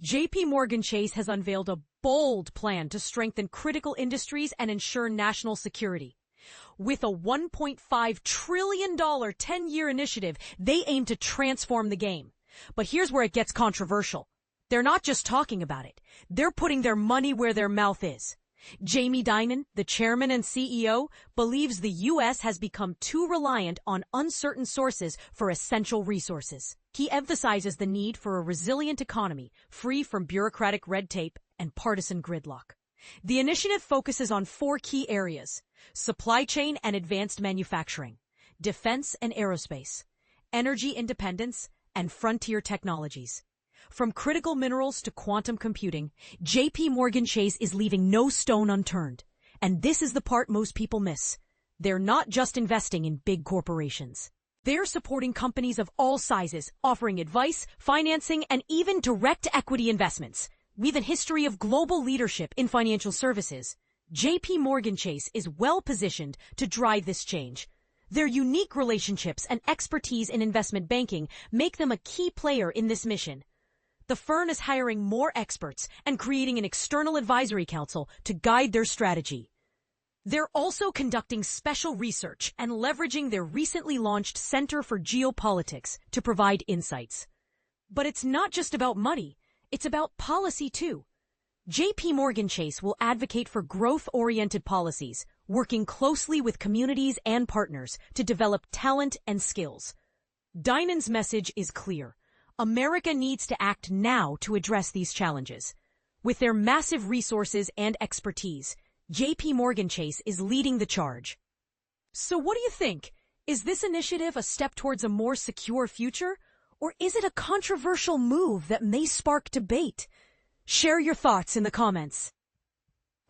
JP Chase has unveiled a bold plan to strengthen critical industries and ensure national security. With a $1.5 trillion 10-year initiative, they aim to transform the game. But here's where it gets controversial. They're not just talking about it. They're putting their money where their mouth is. Jamie Dimon, the chairman and CEO, believes the U.S. has become too reliant on uncertain sources for essential resources. He emphasizes the need for a resilient economy, free from bureaucratic red tape and partisan gridlock. The initiative focuses on 4 key areas: supply chain and advanced manufacturing, defense and aerospace, energy independence, and frontier technologies. From critical minerals to quantum computing, JP Chase is leaving no stone unturned. And this is the part most people miss. They're not just investing in big corporations. They're supporting companies of all sizes, offering advice, financing, and even direct equity investments. With a history of global leadership in financial services, JP Chase is well positioned to drive this change. Their unique relationships and expertise in investment banking make them a key player in this mission. The firm is hiring more experts and creating an external advisory council to guide their strategy. They're also conducting special research and leveraging their recently launched Center for Geopolitics to provide insights. But it's not just about money, it's about policy too. JP Chase will advocate for growth-oriented policies, working closely with communities and partners to develop talent and skills. Dimon's message is clear. America needs to act now to address these challenges. With their massive resources and expertise, JP Chase is leading the charge. So what do you think? Is this initiative a step towards a more secure future? Or is it a controversial move that may spark debate? Share your thoughts in the comments.